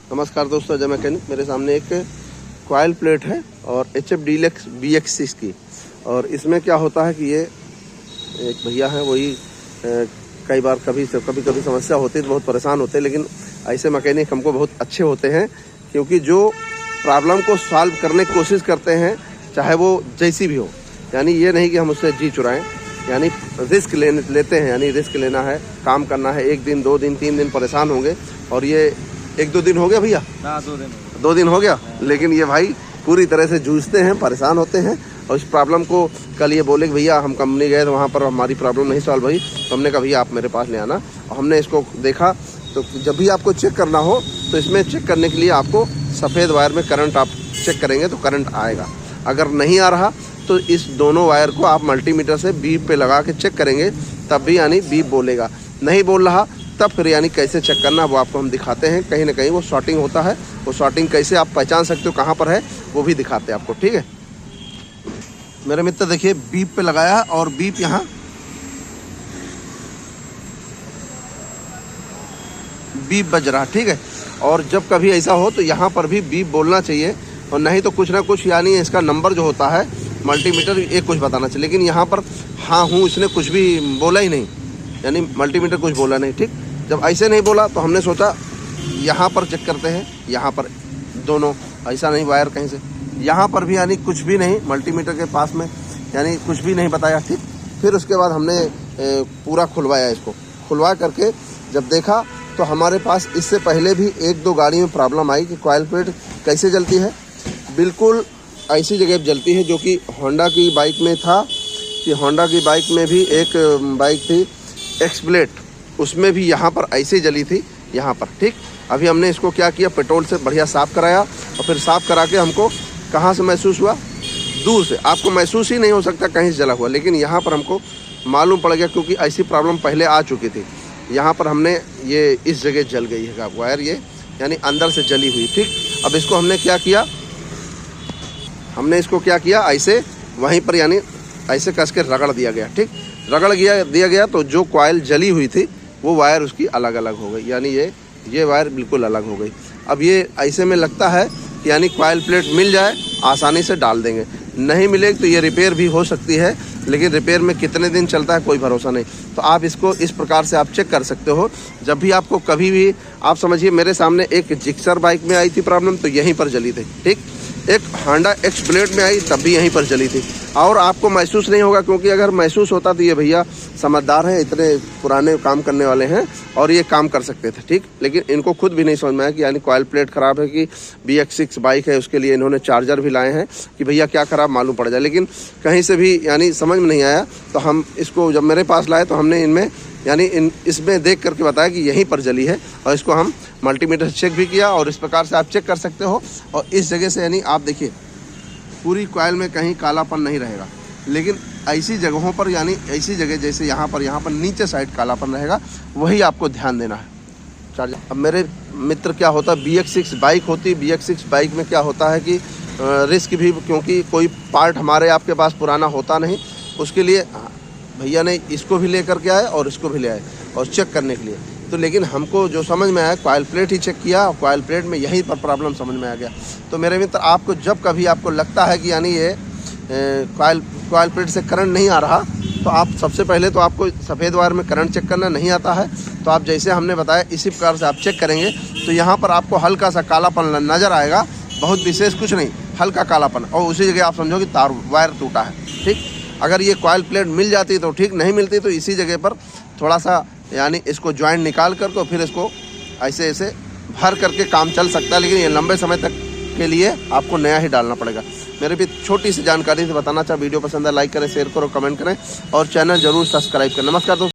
नमस्कार दोस्तों, अजय मैकेनिक। मेरे सामने एक कॉयल प्लेट है और HF डीलक्स BX6 की। और इसमें क्या होता है कि ये एक भैया हैं, वही कई बार कभी समस्या होती है तो बहुत परेशान होते हैं। लेकिन ऐसे मैकेनिक हमको बहुत अच्छे होते हैं, क्योंकि जो प्रॉब्लम को सॉल्व करने की कोशिश करते हैं, चाहे वो जैसी भी हो। यानी ये नहीं कि हम उससे जी चुराएं, यानी रिस्क लेते हैं। यानी रिस्क लेना है, काम करना है। 1 दिन 2 दिन 3 दिन परेशान होंगे, और ये 1-2 दिन हो गया भैया। 2 दिन हो गया। लेकिन ये भाई पूरी तरह से जूझते हैं, परेशान होते हैं। और इस प्रॉब्लम को कल ये बोले कि भैया हम कंपनी गए तो वहाँ पर हमारी प्रॉब्लम नहीं सॉल्व हुई, तो हमने कहा भैया आप मेरे पास ले आना। और हमने इसको देखा, तो जब भी आपको चेक करना हो तो इसमें चेक करने के लिए आपको सफ़ेद वायर में करंट आप चेक करेंगे तो करंट आएगा। अगर नहीं आ रहा तो इस दोनों वायर को आप मल्टीमीटर से बीप पे लगा के चेक करेंगे, तब भी यानी बीप बोलेगा। नहीं बोल रहा तब फिर यानी कैसे चेक करना वो आपको हम दिखाते हैं। कहीं ना कहीं वो शॉर्टिंग होता है, वो शॉर्टिंग कैसे आप पहचान सकते हो कहाँ पर है वो भी दिखाते हैं आपको। ठीक है मेरे मित्र, देखिए बीप पे लगाया और बीप यहाँ बीप बज रहा। ठीक है, और जब कभी ऐसा हो तो यहाँ पर भी बीप बोलना चाहिए, और नहीं तो कुछ ना कुछ यानी इसका नंबर जो होता है मल्टीमीटर एक कुछ बताना चाहिए। लेकिन यहाँ पर हाँ हूँ इसने कुछ भी बोला ही नहीं, यानी मल्टीमीटर कुछ बोला नहीं। ठीक, जब ऐसे नहीं बोला तो हमने सोचा यहाँ पर चेक करते हैं। यहाँ पर दोनों ऐसा नहीं, वायर कहीं से यहाँ पर भी यानी कुछ भी नहीं, मल्टीमीटर के पास में यानी कुछ भी नहीं बताया। ठीक, फिर उसके बाद हमने पूरा खुलवाया। इसको खुलवा करके जब देखा तो हमारे पास इससे पहले भी 1-2 गाड़ी में प्रॉब्लम आई कि कॉयल प्लेट कैसे जलती है। बिल्कुल ऐसी जगह जलती है जो कि होंडा की बाइक में था, कि होंडा की बाइक में भी एक बाइक थी एक्सब्लेड, उसमें भी यहाँ पर ऐसे जली थी यहाँ पर। ठीक, अभी हमने इसको क्या किया, पेट्रोल से बढ़िया साफ़ कराया, और फिर साफ़ करा के हमको कहाँ से महसूस हुआ, दूर से। आपको महसूस ही नहीं हो सकता कहीं से जला हुआ, लेकिन यहाँ पर हमको मालूम पड़ गया, क्योंकि ऐसी प्रॉब्लम पहले आ चुकी थी। यहाँ पर हमने ये इस जगह जल गई है वायर, ये यानी अंदर से जली हुई। ठीक, अब इसको हमने क्या किया, हमने इसको क्या किया, ऐसे वहीं पर यानी ऐसे कस के रगड़ दिया गया। ठीक, रगड़ दिया गया तो जो कॉयल जली हुई थी वो वायर उसकी अलग अलग हो गई, यानी ये वायर बिल्कुल अलग हो गई। अब ये ऐसे में लगता है कि यानी कॉयल प्लेट मिल जाए आसानी से डाल देंगे, नहीं मिलेगी तो ये रिपेयर भी हो सकती है, लेकिन रिपेयर में कितने दिन चलता है कोई भरोसा नहीं। तो आप इसको इस प्रकार से आप चेक कर सकते हो। जब भी आपको कभी भी, आप समझिए मेरे सामने एक जिक्सर बाइक में आई थी प्रॉब्लम, तो यहीं पर जली थी। ठीक, एक होंडा एक्सब्लेड में आई तब भी यहीं पर जली थी, और आपको महसूस नहीं होगा, क्योंकि अगर महसूस होता तो ये भैया समझदार हैं, इतने पुराने काम करने वाले हैं और ये काम कर सकते थे। ठीक, लेकिन इनको खुद भी नहीं समझ में आया कि यानी कॉयल प्लेट ख़राब है कि BX6 बाइक है, उसके लिए इन्होंने चार्जर भी लाए हैं कि भैया क्या ख़राब मालूम पड़ जाए। लेकिन कहीं से भी यानी समझ में नहीं आया, तो हम इसको जब मेरे पास लाए तो हमने इनमें यानी इसमें देख करके बताया कि यहीं पर जली है, और इसको हम मल्टीमीटर चेक भी किया, और इस प्रकार से आप चेक कर सकते हो। और इस जगह से यानी आप देखिए पूरी कॉयल में कहीं कालापन नहीं रहेगा, लेकिन ऐसी जगहों पर यानी ऐसी जगह जैसे यहाँ पर नीचे साइड कालापन रहेगा, वही आपको ध्यान देना है चार्जर। अब मेरे मित्र क्या होता है, BX6 बाइक होती है, BX6 बाइक में क्या होता है कि रिस्क भी, क्योंकि कोई पार्ट हमारे आपके पास पुराना होता नहीं, उसके लिए भैया ने इसको भी ले करके आए और इसको भी ले आए और चेक करने के लिए। तो लेकिन हमको जो समझ में आया, कॉयल प्लेट ही चेक किया, और कॉयल प्लेट में यहीं पर प्रॉब्लम समझ में आ गया। तो मेरे मित्र, आपको जब कभी आपको लगता है कि यानी ये कॉयल प्लेट से करंट नहीं आ रहा, तो आप सबसे पहले तो आपको सफ़ेद वायर में करंट चेक करना नहीं आता है, तो आप जैसे हमने बताया इसी प्रकार से आप चेक करेंगे, तो यहाँ पर आपको हल्का सा कालापन नज़र आएगा, बहुत विशेष कुछ नहीं, हल्का कालापन, और उसी जगह आप समझो कि तार वायर टूटा है। ठीक, अगर ये कॉयल प्लेट मिल जाती तो ठीक, नहीं मिलती तो इसी जगह पर थोड़ा सा यानी इसको जॉइंट निकाल कर तो फिर इसको ऐसे ऐसे भर करके काम चल सकता है, लेकिन ये लंबे समय तक के लिए आपको नया ही डालना पड़ेगा। मेरे भी छोटी सी जानकारी से बताना चाहा। वीडियो पसंद है लाइक करें, शेयर करो, कमेंट करें, और चैनल जरूर सब्सक्राइब करें। नमस्कार दोस्तों।